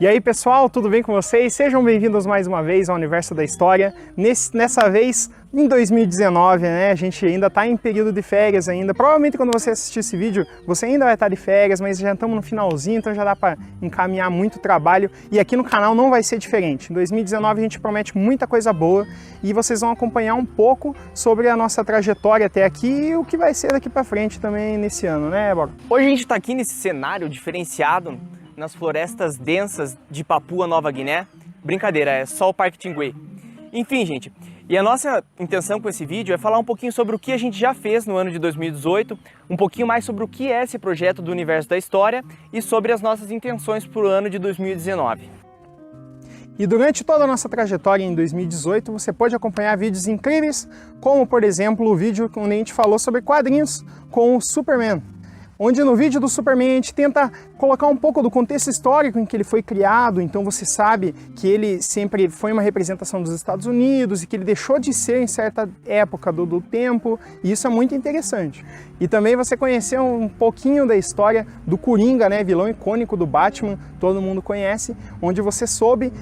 E aí pessoal, tudo bem com vocês? Sejam bem-vindos mais uma vez ao Universo da História. Nessa vez, em 2019, né? A gente ainda está em período de férias ainda. Provavelmente quando você assistir esse vídeo, você ainda vai estar de férias, mas já estamos no finalzinho, então já dá para encaminhar muito trabalho. E aqui no canal não vai ser diferente. Em 2019 a gente promete muita coisa boa e vocês vão acompanhar um pouco sobre a nossa trajetória até aqui e o que vai ser daqui para frente também nesse ano, né, Bob? Hoje a gente está aqui nesse cenário diferenciado nas florestas densas de Papua Nova Guiné. Brincadeira, é só o Parque Tingui. Enfim, gente, e a nossa intenção com esse vídeo é falar um pouquinho sobre o que a gente já fez no ano de 2018, um pouquinho mais sobre o que é esse projeto do Universo da História e sobre as nossas intenções para o ano de 2019. E durante toda a nossa trajetória em 2018, você pode acompanhar vídeos incríveis, como por exemplo o vídeo onde a gente falou sobre quadrinhos com o Superman, onde no vídeo do Superman a gente tenta colocar um pouco do contexto histórico em que ele foi criado, então você sabe que ele sempre foi uma representação dos Estados Unidos e que ele deixou de ser em certa época do tempo, e isso é muito interessante. E também você conheceu um pouquinho da história do Coringa, né, vilão icônico do Batman, todo mundo conhece, onde você soube,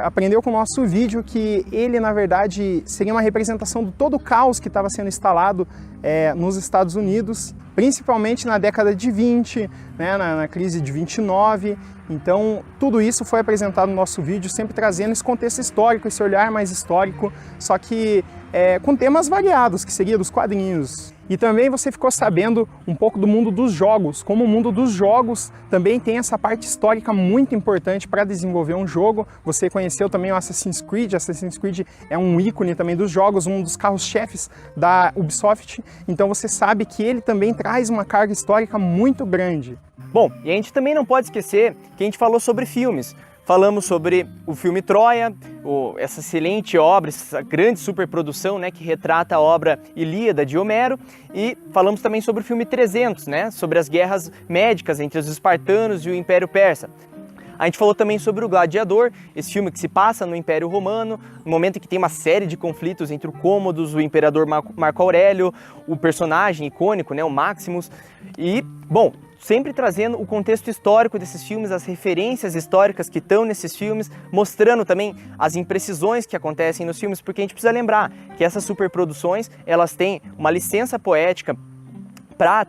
aprendeu com o nosso vídeo que ele na verdade seria uma representação de todo o caos que estava sendo instalado nos Estados Unidos, principalmente na década de 20, né, na crise de 29, então tudo isso foi apresentado no nosso vídeo, sempre trazendo esse contexto histórico, esse olhar mais histórico, só que com temas variados, que seria dos quadrinhos. E também você ficou sabendo um pouco do mundo dos jogos, como o mundo dos jogos também tem essa parte histórica muito importante para desenvolver um jogo. Você conheceu também o Assassin's Creed é um ícone também dos jogos, um dos carros-chefes da Ubisoft, então você sabe que ele também traz uma carga histórica muito grande. Bom, e a gente também não pode esquecer que a gente falou sobre filmes. Falamos sobre o filme Troia, essa excelente obra, essa grande superprodução, né, que retrata a obra Ilíada de Homero, e falamos também sobre o filme 300, né, sobre as guerras médicas entre os espartanos e o Império Persa. A gente falou também sobre o Gladiador, esse filme que se passa no Império Romano, no momento em que tem uma série de conflitos entre o Cômodos, o Imperador Marco Aurélio, o personagem icônico, né, o Maximus, e, bom, sempre trazendo o contexto histórico desses filmes, as referências históricas que estão nesses filmes, mostrando também as imprecisões que acontecem nos filmes, porque a gente precisa lembrar que essas superproduções, elas têm uma licença poética para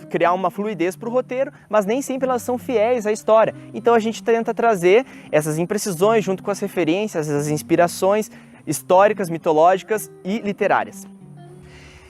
criar uma fluidez para o roteiro, mas nem sempre elas são fiéis à história. Então a gente tenta trazer essas imprecisões junto com as referências, as inspirações históricas, mitológicas e literárias.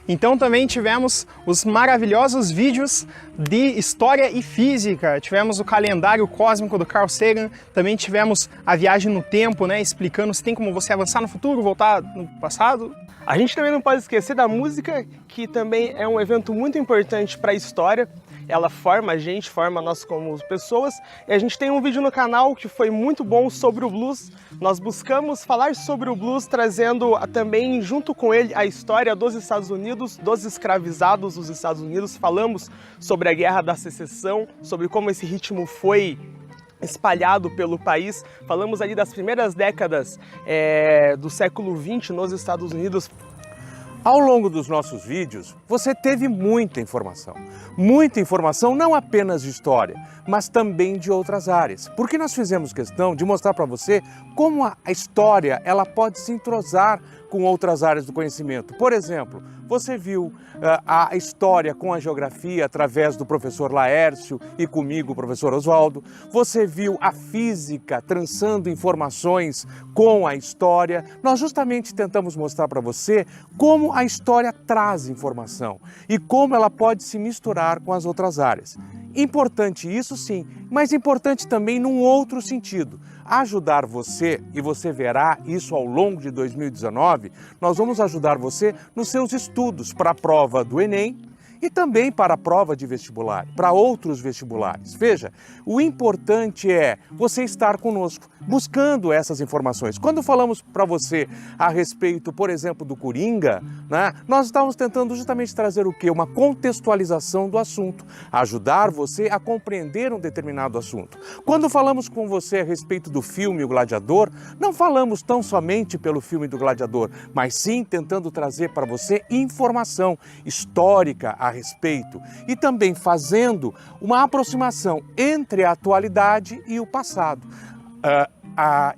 Então também tivemos os maravilhosos vídeos de História e Física, tivemos o calendário cósmico do Carl Sagan, também tivemos a viagem no tempo, né, explicando se tem como você avançar no futuro, voltar no passado. A gente também não pode esquecer da música, que também é um evento muito importante para a história. Ela forma a gente, forma nós como pessoas. E a gente tem um vídeo no canal que foi muito bom sobre o blues. Nós buscamos falar sobre o blues, trazendo também junto com ele a história dos Estados Unidos, dos escravizados dos Estados Unidos. Falamos sobre a Guerra da Secessão, sobre como esse ritmo foi espalhado pelo país. Falamos ali das primeiras décadas do século XX nos Estados Unidos. Ao longo dos nossos vídeos, você teve muita informação não apenas de história, mas também de outras áreas, porque nós fizemos questão de mostrar para você como a história ela pode se entrosar com outras áreas do conhecimento. Por exemplo, você viu a história com a geografia através do professor Laércio e comigo, o professor Oswaldo. Você viu a física trançando informações com a história. Nós justamente tentamos mostrar para você como a história traz informação e como ela pode se misturar com as outras áreas. Importante isso sim, mas importante também num outro sentido. Ajudar você, e você verá isso ao longo de 2019, nós vamos ajudar você nos seus estudos para a prova do Enem e também para a prova de vestibular, para outros vestibulares. Veja, o importante é você estar conosco, buscando essas informações. Quando falamos para você a respeito, por exemplo, do Coringa, né, nós estávamos tentando justamente trazer o quê? Uma contextualização do assunto, ajudar você a compreender um determinado assunto. Quando falamos com você a respeito do filme O Gladiador, não falamos tão somente pelo filme do Gladiador, mas sim tentando trazer para você informação histórica a respeito e também fazendo uma aproximação entre a atualidade e o passado.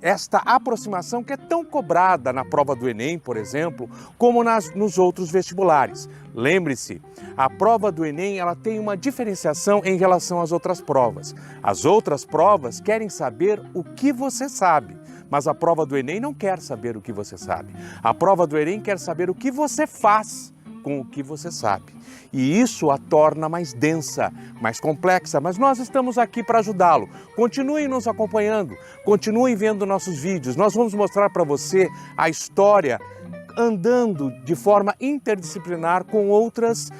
esta aproximação que é tão cobrada na prova do Enem, por exemplo, como nos outros vestibulares. Lembre-se, a prova do Enem ela tem uma diferenciação em relação às outras provas. As outras provas querem saber o que você sabe, mas a prova do Enem não quer saber o que você sabe. A prova do Enem quer saber o que você faz com o que você sabe. E isso a torna mais densa, mais complexa, mas nós estamos aqui para ajudá-lo. Continuem nos acompanhando, continuem vendo nossos vídeos. Nós vamos mostrar para você a história andando de forma interdisciplinar com outras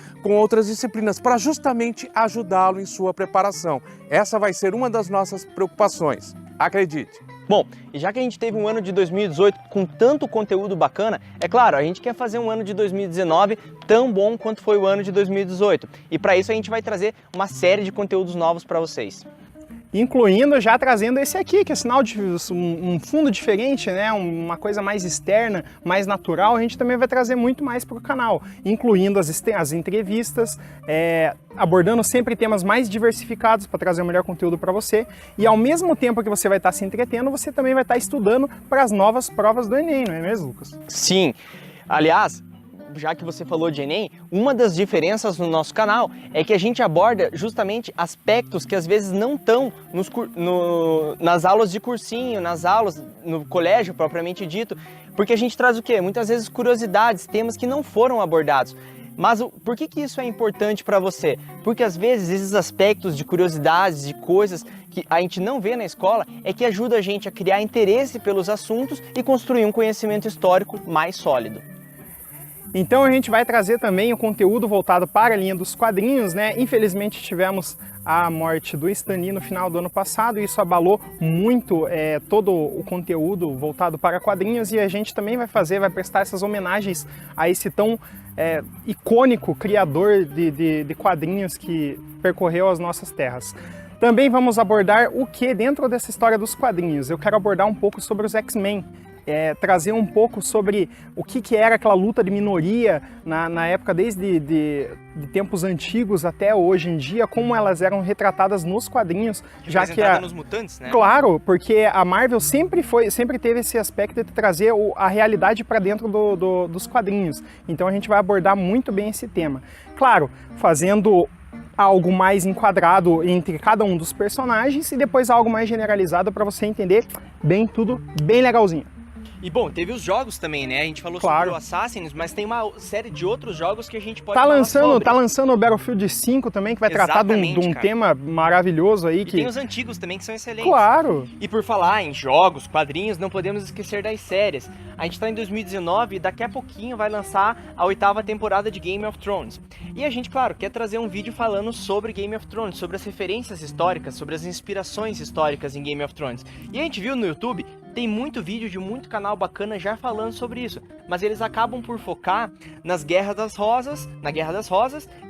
disciplinas, para justamente ajudá-lo em sua preparação. Essa vai ser uma das nossas preocupações, acredite. Bom, e já que a gente teve um ano de 2018 com tanto conteúdo bacana, é claro, a gente quer fazer um ano de 2019 tão bom quanto foi o ano de 2018. E para isso a gente vai trazer uma série de conteúdos novos para vocês. Incluindo já trazendo esse aqui, que é sinal de um fundo diferente, né? Uma coisa mais externa, mais natural. A gente também vai trazer muito mais para o canal, incluindo as entrevistas, abordando sempre temas mais diversificados para trazer o melhor conteúdo para você. E ao mesmo tempo que você vai estar se entretendo, você também vai estar estudando para as novas provas do Enem, não é mesmo, Lucas? Sim, aliás, já que você falou de Enem, uma das diferenças no nosso canal é que a gente aborda justamente aspectos que às vezes não estão nas aulas de cursinho, nas aulas no colégio propriamente dito, porque a gente traz o quê? Muitas vezes curiosidades, temas que não foram abordados. Mas por que isso é importante para você? Porque às vezes esses aspectos de curiosidades, de coisas que a gente não vê na escola, é que ajuda a gente a criar interesse pelos assuntos e construir um conhecimento histórico mais sólido. Então a gente vai trazer também o conteúdo voltado para a linha dos quadrinhos, né? Infelizmente tivemos a morte do Stan Lee no final do ano passado e isso abalou muito todo o conteúdo voltado para quadrinhos, e a gente também vai prestar essas homenagens a esse tão icônico criador de quadrinhos que percorreu as nossas terras. Também vamos abordar o que dentro dessa história dos quadrinhos. Eu quero abordar um pouco sobre os X-Men. Trazer um pouco sobre o que era aquela luta de minoria na época, desde de tempos antigos até hoje em dia, como elas eram retratadas nos quadrinhos, já que nos mutantes, né? Claro, porque a Marvel sempre teve esse aspecto de trazer a realidade para dentro dos quadrinhos. Então a gente vai abordar muito bem esse tema. Claro, fazendo algo mais enquadrado entre cada um dos personagens e depois algo mais generalizado para você entender tudo bem legalzinho. E bom, teve os jogos também, né? A gente falou sobre o Assassins, mas tem uma série de outros jogos que a gente pode falar sobre. Tá lançando o Battlefield 5 também, que vai tratar de um tema maravilhoso aí. E tem os antigos também, que são excelentes. Claro! E por falar em jogos, quadrinhos, não podemos esquecer das séries. A gente tá em 2019 e daqui a pouquinho vai lançar a 8ª temporada de Game of Thrones. E a gente, claro, quer trazer um vídeo falando sobre Game of Thrones, sobre as referências históricas, sobre as inspirações históricas em Game of Thrones. E a gente viu no YouTube, tem muito vídeo de muito canal bacana já falando sobre isso, mas eles acabam por focar na Guerra das Rosas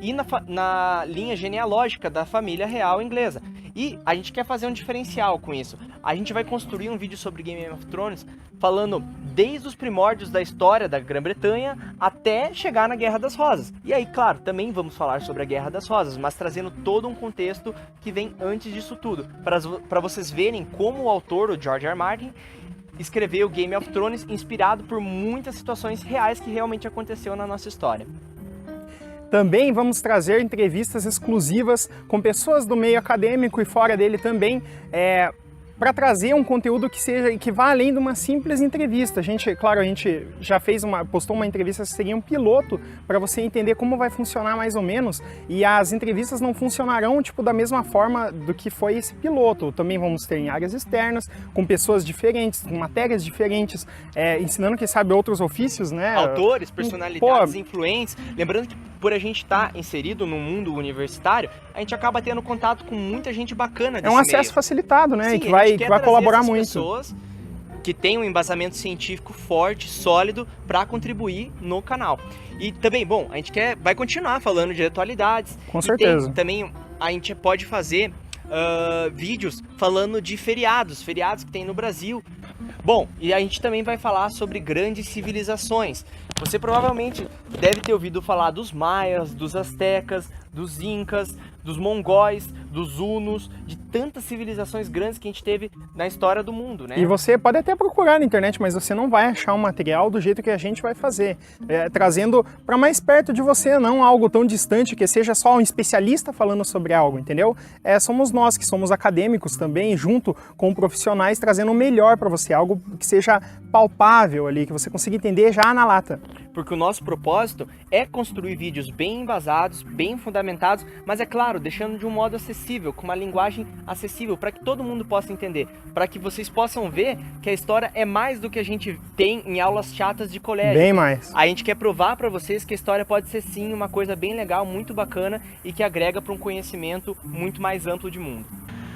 e na linha genealógica da família real inglesa. E a gente quer fazer um diferencial com isso. A gente vai construir um vídeo sobre Game of Thrones falando desde os primórdios da história da Grã-Bretanha até chegar na Guerra das Rosas. E aí, claro, também vamos falar sobre a Guerra das Rosas, mas trazendo todo um contexto que vem antes disso tudo, para vocês verem como o autor, o George R. R. Martin, escreveu Game of Thrones inspirado por muitas situações reais que realmente aconteceu na nossa história. Também vamos trazer entrevistas exclusivas com pessoas do meio acadêmico e fora dele também, para trazer um conteúdo que vá além de uma simples entrevista. A gente já postou uma entrevista que seria um piloto para você entender como vai funcionar mais ou menos, e as entrevistas não funcionarão da mesma forma do que foi esse piloto. Também vamos ter em áreas externas, com pessoas diferentes, com matérias diferentes, ensinando, quem sabe, outros ofícios, né? Autores, personalidades, influentes. Lembrando que por a gente estar inserido no mundo universitário, a gente acaba tendo contato com muita gente bacana desse meio. É um acesso facilitado, né? Sim, que vai colaborar muito. Pessoas que têm um embasamento científico forte, sólido, para contribuir no canal. E também, bom, a gente vai continuar falando de atualidades. Com certeza. Também a gente pode fazer vídeos falando de feriados que tem no Brasil. Bom, e a gente também vai falar sobre grandes civilizações. Você provavelmente deve ter ouvido falar dos maias, dos astecas, dos incas, dos mongóis, dos hunos, de tantas civilizações grandes que a gente teve na história do mundo, né? E você pode até procurar na internet, mas você não vai achar um material do jeito que a gente vai fazer, trazendo para mais perto de você, não algo tão distante que seja só um especialista falando sobre algo, entendeu? Somos nós que somos acadêmicos também, junto com profissionais, trazendo o melhor para você, algo que seja palpável ali, que você consiga entender já na lata. Porque o nosso propósito é construir vídeos bem embasados, bem fundamentados, mas é claro, deixando de um modo acessível, com uma linguagem acessível, para que todo mundo possa entender, para que vocês possam ver que a história é mais do que a gente tem em aulas chatas de colégio. Bem mais. A gente quer provar para vocês que a história pode ser sim uma coisa bem legal, muito bacana e que agrega para um conhecimento muito mais amplo de mundo.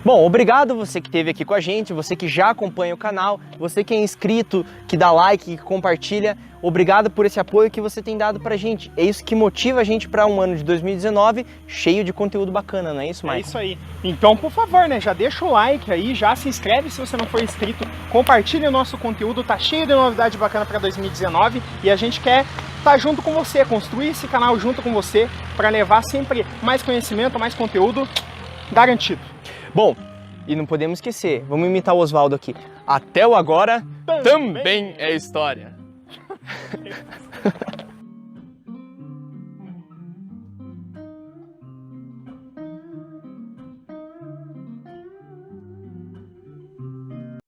Bom, obrigado você que esteve aqui com a gente, você que já acompanha o canal, você que é inscrito, que dá like, que compartilha. Obrigado por esse apoio que você tem dado pra gente. É isso que motiva a gente para um ano de 2019 cheio de conteúdo bacana, não é isso, Maicon? É isso aí. Então, por favor, né, já deixa o like aí, já se inscreve se você não for inscrito, compartilha o nosso conteúdo, tá cheio de novidade bacana para 2019 e a gente quer estar junto com você, construir esse canal junto com você para levar sempre mais conhecimento, mais conteúdo garantido. Bom, e não podemos esquecer, vamos imitar o Oswaldo aqui. Até o agora também é história.